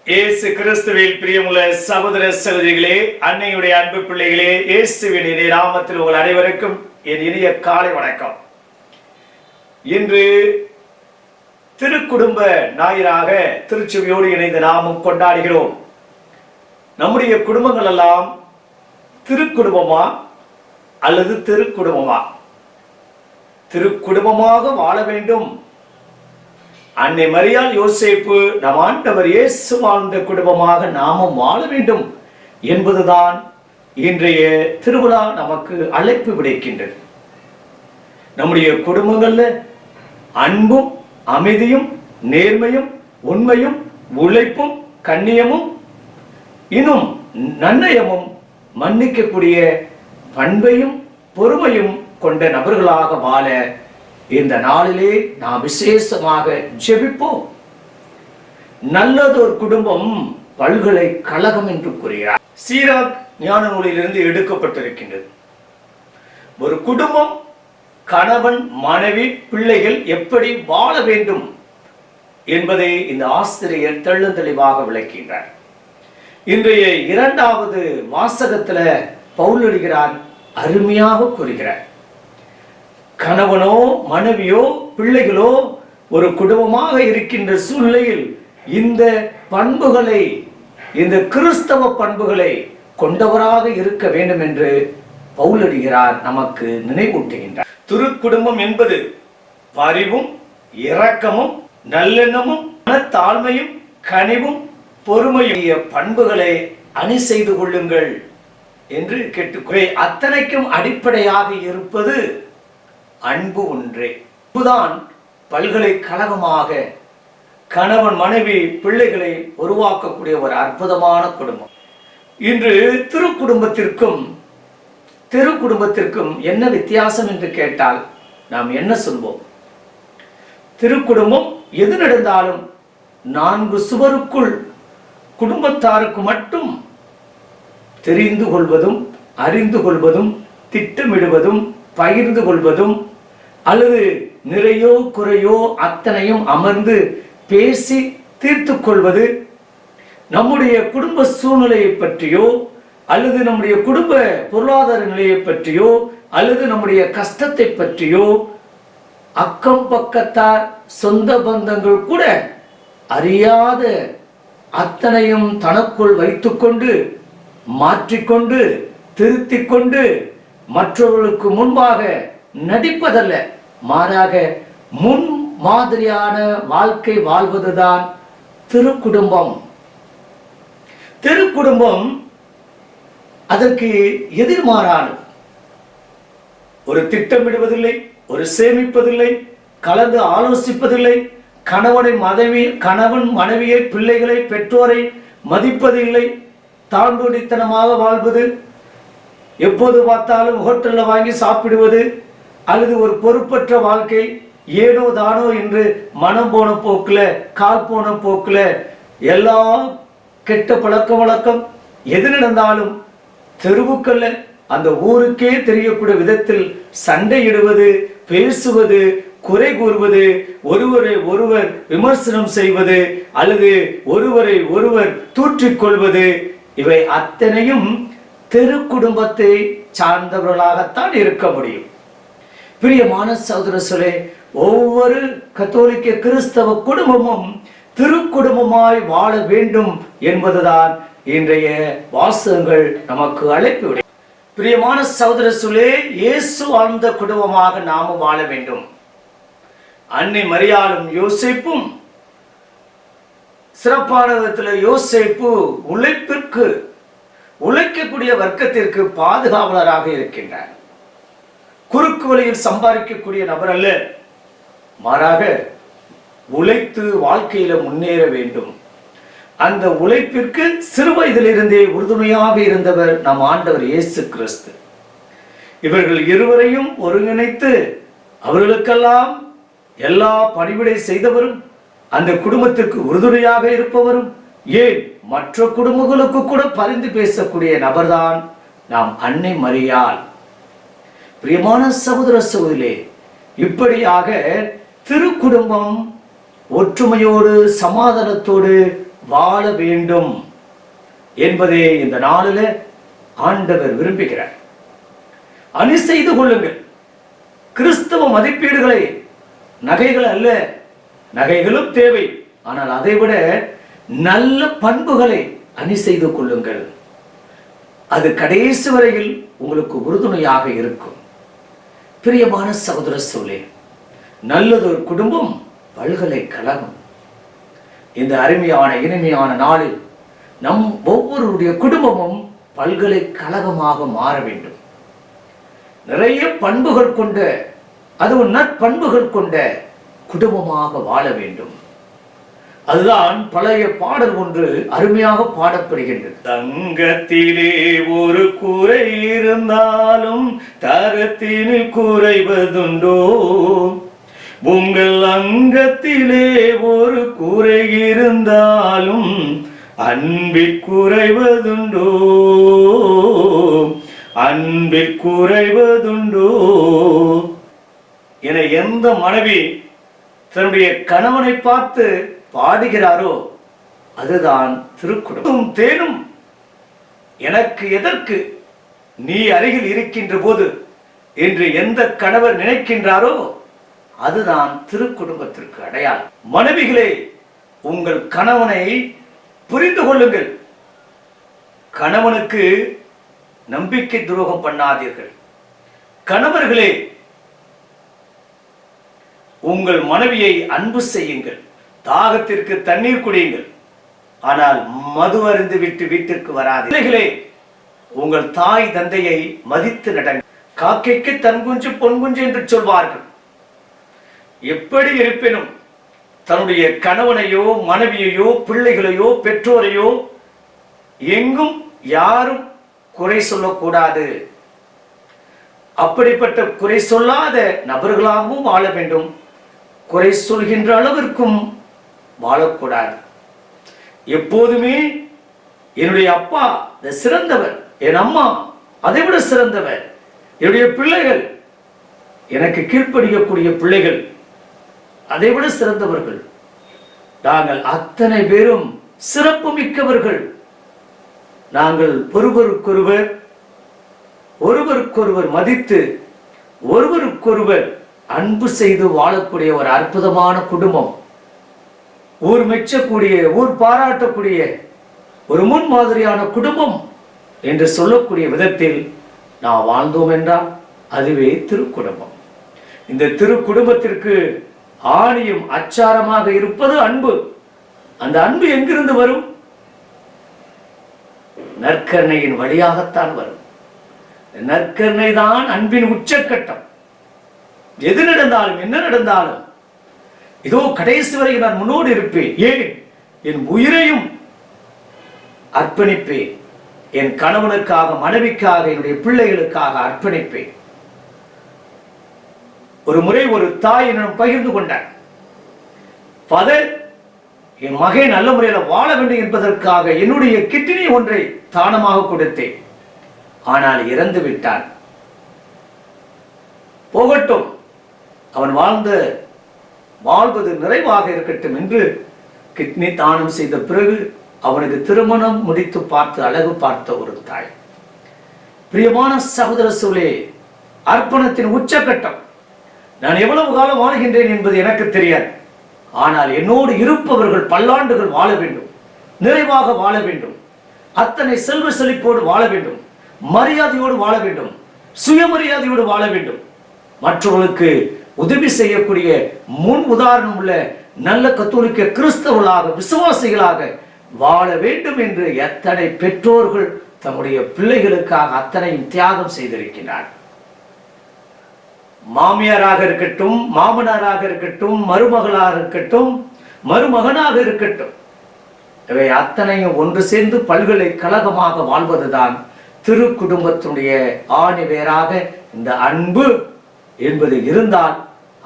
இயேசு கிறிஸ்துவில் பிரியமுள்ள சகோதர சகோதரிகளே, அன்னையுடைய அன்பு பிள்ளைகளே, இயேசுவின் இனிய நாமத்தில் உங்கள் அனைவருக்கும் என் இனிய காலை வணக்கம். இன்று திருக்குடும்ப ஞாயிறாக திருச்சபையோடு இணைந்து நாமும் கொண்டாடுகிறோம். நம்முடைய குடும்பங்கள் எல்லாம் திருக்குடும்பமா அல்லது திருக்குடும்பமா? திருக்குடும்பமாக வாழ வேண்டும். அன்னை மரியாள் யோசேப்பு நம் ஆண்டவர் இயேசு வாழ்ந்த குடும்பமாக நாமும் வாழ வேண்டும் என்பதுதான் இன்றைய திருவிழா நமக்கு அழைப்பு விடுக்கின்றது. நம்முடைய குடும்பங்கள்ல அன்பும் அமைதியும் நேர்மையும் உண்மையும் உழைப்பும் கண்ணியமும் இன்னும் நன்னயமும் மன்னிக்கக்கூடிய பண்பையும் பொறுமையும் கொண்ட நபர்களாக வாழ இந்த நாளிலே நாம் விசேஷமாக ஜெபிப்போம். நல்லதொரு குடும்பம் பல்கலைக்கழகம் என்று கூறுகிறார். சீராக் ஞான நூலிலிருந்து எடுக்கப்பட்டிருக்கின்றது. ஒரு குடும்பம் கணவன் மனைவி பிள்ளைகள் எப்படி வாழ வேண்டும் என்பதை இந்த ஆசிரியர் தெளிவாக விளக்குகின்றார். இன்றைய இரண்டாவது வாசகத்துல பவுல் எழுதுகிறார், அருமையாக கூறுகிறார். கணவனோ மனைவியோ பிள்ளைகளோ ஒரு குடும்பமாக இருக்கின்ற சூழ்நிலையில் இந்த பண்புகளை, இந்த கிறிஸ்தவ பண்புகளை கொண்டவராக இருக்க வேண்டும் என்று பவுலடிகிறார் நமக்கு நினைவூட்டுகின்றார். திருக்குடும்பம் என்பது பரிவும் இரக்கமும் நல்லெண்ணமும் மனத்தாழ்மையும் கனிவும் பொறுமையும் பண்புகளை அணி செய்து கொள்ளுங்கள் என்று கேட்டுக்கொள்ள, அத்தனைக்கும் அடிப்படையாக இருப்பது அன்பு ஒன்றே. அன்புதான் பல்கலைக்கழகமாக கணவன் மனைவி பிள்ளைகளை உருவாக்கக்கூடிய ஒரு அற்புதமான குடும்பம். இன்று திருக்குடும்பத்திற்கும் என்ன வித்தியாசம் என்று கேட்டால் நாம் என்ன சொல்வோம்? திருக்குடும்பம் எது நடந்தாலும் 4 சுவருக்குள் குடும்பத்தாருக்கு மட்டும் தெரிந்து கொள்வதும் அறிந்து கொள்வதும் திட்டமிடுவதும் பகிர்ந்து கொள்வதும் அல்லது நிறையோ குறையோ அத்தனையும் அமர்ந்து பேசி தீர்த்து கொள்வது, நம்முடைய குடும்ப சூழ்நிலையை பற்றியோ அல்லது நம்முடைய குடும்ப பொருளாதார நிலையை பற்றியோ அல்லது நம்முடைய கஷ்டத்தை பற்றியோ அக்கம் பக்கத்தார் சொந்த பந்தங்கள் கூட அறியாத அத்தனையும் தனக்குள் வைத்துக்கொண்டு மாற்றிக்கொண்டு திருத்திக் கொண்டு மற்றவர்களுக்கு முன்பாக நடிப்பதல்ல, மாறாக முன் மாதிரியான வாழ்க்கை வாழ்வதுதான் திருக்குடும்பம். திருக்குடும்பம் அதற்கு எதிர்மாறானது. ஒரு திட்டமிடுவதில்லை, ஒரு சேமிப்பதில்லை, கலந்து ஆலோசிப்பதில்லை, கணவன் மனைவியை பிள்ளைகளை பெற்றோரை மதிப்பதில்லை, தாண்டோடித்தனமாக வாழ்வது, எப்போது பார்த்தாலும் ஹோட்டல்ல வாங்கி சாப்பிடுவது அல்லது ஒரு பொறுப்பற்ற வாழ்க்கை, ஏனோ தானோ என்று மனம் போன போக்குல கால் போன போக்குல எல்லா கெட்ட பழக்க வழக்கம் எது நடந்தாலும் தெருவுக்கல்ல அந்த ஊருக்கே தெரியக்கூடிய விதத்தில் சண்டையிடுவது, பேசுவது, குறை கூறுவது, ஒருவரை ஒருவர் விமர்சனம் செய்வது அல்லது ஒருவரை ஒருவர் தூற்றிக்கொள்வது, இவை அத்தனையும் திருக்குடும்பத்தை சார்ந்தவர்களாகத்தான் இருக்க முடியும். பிரியமான சகோதரர்களே, ஒவ்வொரு கத்தோலிக்க கிறிஸ்தவ குடும்பமும் திருக்குடும்பமாய் வாழ வேண்டும் என்பதுதான் இன்றைய வாசகங்கள் நமக்கு அழைப்பு விடும். பிரியமான சகோதரர்களே, இயேசு வாழ்ந்த குடும்பமாக நாமும் வாழ வேண்டும். அன்னை மரியாளும் யோசேப்பும் சிறப்பான விதத்தில் யோசேப்பு உழைக்கக்கூடிய வர்க்கத்திற்கு பாதுகாவலராக இருக்கின்றார். குறுக்கு வழியில் சம்பாதிக்கக்கூடிய நபர் அல்ல, மாறாக உழைத்து வாழ்க்கையில முன்னேற வேண்டும். அந்த உழைப்பிற்கு சிறு வயதிலிருந்தே உறுதுணையாக இருந்தவர் நம் ஆண்டவர் இயேசு கிறிஸ்து. இவர்கள் இருவரையும் ஒருங்கிணைத்து அவர்களுக்கெல்லாம் எல்லா பணிவிடை செய்தவரும், அந்த குடும்பத்திற்கு உறுதுணையாக இருப்பவரும், ஏன் மற்ற குடும்பங்களுக்கு கூட பரிந்து பேசக்கூடிய நபர்தான் நாம் அன்னை மரியாள். பிரியமான சகோதர சகோதரிகளே, இப்படியாக திருக்குடும்பம் ஒற்றுமையோடு சமாதானத்தோடு வாழ வேண்டும் என்பதே இந்த நாளில் ஆண்டவர் விரும்புகிறார். அணி செய்து கொள்ளுங்கள். கிறிஸ்தவ மதிப்பீடுகளை, நகைகள் அல்ல, நகைகளும் தேவை, ஆனால் அதைவிட நல்ல பண்புகளை அணி செய்து கொள்ளுங்கள். அது கடைசி வரையில் உங்களுக்கு உறுதுணையாக இருக்கும். பிரியமான சகோதர சோலே, நல்லதொரு குடும்பம் பல்கலைக்கழகம். இந்த அருமையான இனிமையான நாளில் நம் ஒவ்வொருடைய குடும்பமும் பல்கலைக்கழகமாக மாற வேண்டும். நிறைய பண்புகள் கொண்ட, அதுவும் நற்பண்புகள் கொண்ட குடும்பமாக வாழ வேண்டும். அதுதான் பழைய பாடல் ஒன்று அருமையாக பாடப்படுகின்றது. தங்கத்திலே ஒரு குறை இருந்தாலும் தரத்தினில் குறைவதுண்டோ, உங்கள் அங்கத்திலே ஒரு குறை இருந்தாலும் அன்பில் குறைவதுண்டோ, அன்பில் குறைவதுண்டோ என எந்த மனைவி தன்னுடைய கணவனை பார்த்து பாடுகிறாரோ அதுதான் திருக்குடும்பம். தேனும் எனக்கு எதற்கு நீ அருகில் இருக்கின்ற போது என்று எந்த கணவர் நினைக்கின்றாரோ அதுதான் திருக்குடும்பத்திற்கு அடையாளம். மனைவிகளே, உங்கள் கணவனை புரிந்து கொள்ளுங்கள். கணவனுக்கு நம்பிக்கை துரோகம் பண்ணாதீர்கள். கணவர்களே, உங்கள் மனைவியை அன்பு செய்யுங்கள். தாகத்திற்கு தண்ணீர் குடியுங்கள், ஆனால் மது அருந்து விட்டு வீட்டிற்கு வராது. பிள்ளைகளே, உங்கள் தாய் தந்தையை மதித்து நடங்கள். காக்கைக்கு தன் குஞ்சு பொன் குஞ்சு என்று சொல்வார்கள். எப்படி இருப்பினும் தன்னுடைய கணவனையோ மனைவியையோ பிள்ளைகளையோ பெற்றோரையோ எங்கும் யாரும் குறை சொல்லக்கூடாது. அப்படிப்பட்ட குறை சொல்லாத நபர்களாகவும் வாழ வேண்டும். குறை சொல்கின்ற அளவிற்கும் வாழக்கூடாது. எப்போதுமே என்னுடைய அப்பா சிறந்தவர், என் அம்மா அதைவிட சிறந்தவர், என்னுடைய பிள்ளைகள், எனக்கு கீழ்ப்படியக்கூடிய பிள்ளைகள் அதைவிட சிறந்தவர்கள், நாங்கள் அத்தனை பேரும் சிறப்பு மிக்கவர்கள். நாங்கள் ஒருவருக்கொருவர் மதித்து ஒருவருக்கொருவர் அன்பு செய்து வாழக்கூடிய ஒரு அற்புதமான குடும்பம், ஊர் மெச்சக்கூடிய, ஊர் பாராட்டக்கூடிய ஒரு முன்மாதிரியான குடும்பம் என்று சொல்லக்கூடிய விதத்தில் நாம் வாழ்ந்தோம் என்றால் அதுவே திருக்குடும்பம். இந்த திருக்குடும்பத்திற்கு ஆணியும் அச்சாரமாக இருப்பது அன்பு. அந்த அன்பு எங்கிருந்து வரும்? நற்கருணையின் வழியாகத்தான் வரும். நற்கருணை தான் அன்பின் உச்சக்கட்டம். எது நடந்தாலும் என்ன நடந்தாலும் இதோ கடைசி வரை நான் முன்னோடு இருப்பேன், ஏன் என் உயிரையும் அர்ப்பணிப்பேன், என் கணவனுக்காக, மனைவிக்காக, என்னுடைய பிள்ளைகளுக்காக அர்ப்பணிப்பேன். ஒரு முறை ஒரு தாய் என்னிடம் பகிர்ந்து கொண்டார். ஃபாதர், என் மகன் நல்ல முறையில் வாழ வேண்டும் என்பதற்காக என்னுடைய கிட்னி ஒன்றை தானமாக கொடுத்தேன், ஆனால் இறந்து விட்டான். போகட்டும், அவன் வாழ்வது நிறைவாக இருக்கட்டும் என்று கிட்னி தானம் செய்த பிறகு அவனுக்கு திருமணம் முடித்து பார்த்து அழகு பார்த்த ஒரு தாய். பிரியமான சகோதர சூழலே, அர்ப்பணத்தின் உச்சக்கட்டம். நான் எவ்வளவு காலம் வாழ்கின்றேன் என்பது எனக்கு தெரியாது, ஆனால் என்னோடு இருப்பவர்கள் பல்லாண்டுகள் வாழ வேண்டும், நிறைவாக வாழ வேண்டும், அத்தனை செல்வ செழிப்போடு வாழ வேண்டும், மரியாதையோடு வாழ வேண்டும், சுயமரியாதையோடு வாழ வேண்டும், மற்றவர்களுக்கு உதவி செய்யக்கூடிய முன் உதாரணம் உள்ள நல்ல கத்தோலிக்க கிறிஸ்தவர்களாக, விசுவாசிகளாக வாழ வேண்டும் என்று எத்தனை பெற்றோர்கள் தம்முடைய பிள்ளைகளுக்காக அத்தனையும் தியாகம் செய்திருக்கிறார். மாமியாராக இருக்கட்டும், மாமனாராக இருக்கட்டும், மருமகளாக இருக்கட்டும், மருமகனாக இருக்கட்டும், இவை அத்தனையும் ஒன்று சேர்ந்து பல்கலைக்கழகமாக வாழ்வதுதான் திரு குடும்பத்தினுடைய ஆணி வேராக இந்த அன்பு என்பது இருந்தால்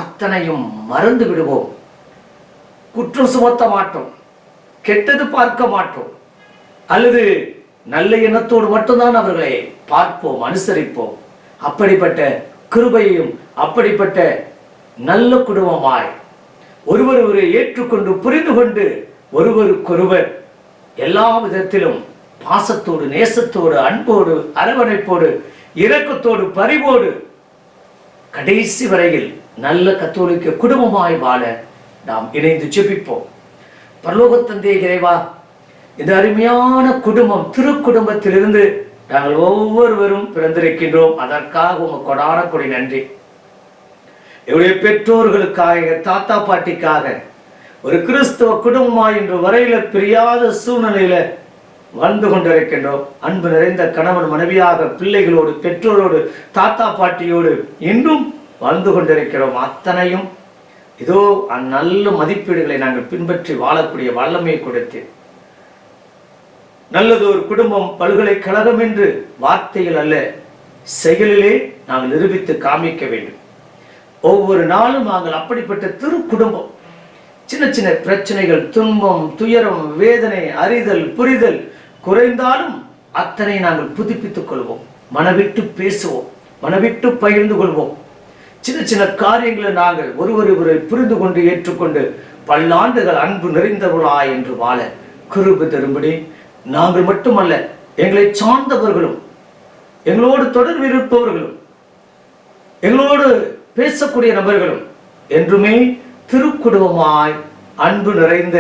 அத்தனையும் மறந்து விடுவோம். குற்றம் சுமத்த மாட்டோம், கெட்டது பார்க்க மாட்டோம், அல்லது நல்ல எண்ணத்தோடு மட்டும்தான் அவர்களை பார்ப்போம், அனுசரிப்போம். அப்படிப்பட்ட கிருபையும் அப்படிப்பட்ட நல்ல குடும்பமாய் ஒருவரை ஏற்றுக்கொண்டு புரிந்து கொண்டு ஒருவருக்கொருவர் எல்லா விதத்திலும் பாசத்தோடு, நேசத்தோடு, அன்போடு, அரவணைப்போடு, இரக்கத்தோடு, பரிவோடு கடைசி வரையில் நல்ல கத்தோலிக்க குடும்பமாய் வாழ நாம் இணைந்து ஜெபிப்போம். பரலோக தந்தை இறைவா, இந்த அருமையான குடும்பம், திருக்குடும்பத்திலிருந்து நாங்கள் ஒவ்வொருவரும் பிறந்திருக்கின்றோம். அதற்காக உமக்கு கொடான கொடி நன்றி. என்னுடைய பெற்றோர்களுக்காக, தாத்தா பாட்டிக்காக, ஒரு கிறிஸ்தவ குடும்பமாய் இன்று வரையில பிரியாத சூழ்நிலையில வாழ்ந்து கொண்டிருக்கின்றோம். அன்பு நிறைந்த கணவன் மனைவியாக, பிள்ளைகளோடு, பெற்றோரோடு, தாத்தா பாட்டியோடு இன்றும் வாழ்ந்து கொண்டிருக்கிறோம். அத்தனையும் இதோ நல்ல மதிப்பீடுகளை நாங்கள் பின்பற்றி வாழக்கூடிய வல்லமையை கொடுத்து, நல்லது ஒரு குடும்பம் பல்கலைக்கழகம் என்று வார்த்தைகள் அல்ல, செயலிலே நாங்கள் நிரூபித்து காமிக்க வேண்டும். ஒவ்வொரு நாளும் நாங்கள் அப்படிப்பட்ட திரு குடும்பம். சின்ன சின்ன பிரச்சனைகள், துன்பம், துயரம், வேதனை, அறிதல், புரிதல் குறைந்தாலும் அத்தனை நாங்கள் புதுப்பித்துக் கொள்வோம். மனவிட்டு பேசுவோம், மனவிட்டு பகிர்ந்து கொள்வோம். சின்ன சின்ன காரியங்களை நாங்கள் ஒருவரை புரிந்து கொண்டு ஏற்றுக்கொண்டு பல்லாண்டுகள் அன்பு நிறைந்தவர்களா என்று வாழ கிருபை தரும்படி நாங்கள் மட்டுமல்ல, எங்களை சார்ந்தவர்களும், எங்களோடு தொடர்பு இருப்பவர்களும், எங்களோடு பேசக்கூடிய நபர்களும் என்றுமே திருக்குடும்பமாய் அன்பு நிறைந்த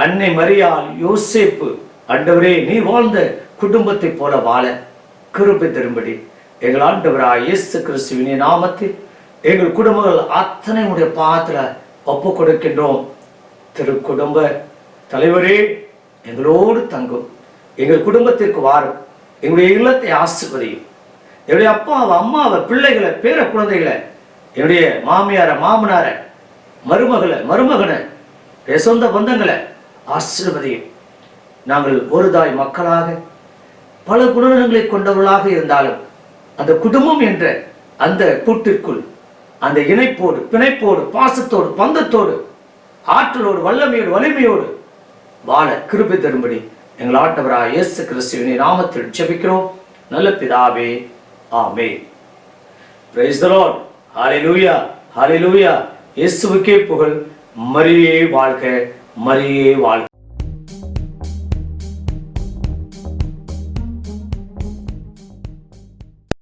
அன்னை மரியாள், யோசேப்பு, ஆண்டவரே நீ வாழ்ந்த குடும்பத்தை போல வாழ கிருபை தரும்படி எங்கள் ஆண்டவராய் இயேசு கிறிஸ்துவின் நாமத்தில் எங்கள் குடும்பங்கள் அத்தனை உடைய பாதத்துல ஒப்பு கொடுக்கின்றோம். திருக்குடும்ப தலைவரே எங்களோடு தங்கும், எங்கள் குடும்பத்திற்கு வாரும், எங்களுடைய இல்லத்தை ஆசீர்வதியும். என்னுடைய அப்பாவை, அம்மாவை, பிள்ளைகளை, பேர குழந்தைகளை, என்னுடைய மாமியார, மாமனார, மருமகனை, சொந்த பந்தங்களை ஆசீர்வதியும். நாங்கள் ஒரு தாய் மக்களாக பல குணநலங்களை கொண்டவர்களாக இருந்தாலும் அந்த குடும்பம் என்ற அந்த கூட்டிற்குள் அந்த இணைப்போடு, பிணைப்போடு, பாசத்தோடு, பந்தத்தோடு, ஆற்றலோடு, வல்லமையோடு, வலிமையோடு வாழ கிருபை தரும்படி எங்கள் ஆண்டவராய் இயேசு கிறிஸ்துவின் நாமத்தில் ஜெபிக்கிறோம் நல்ல பிதாவே, ஆமென். Praise the Lord. ஹல்லேலூயா, ஹல்லேலூயா. இயேசுவுக்கே புகழ். மரியே வாழ்க, மரியே வாழ்க.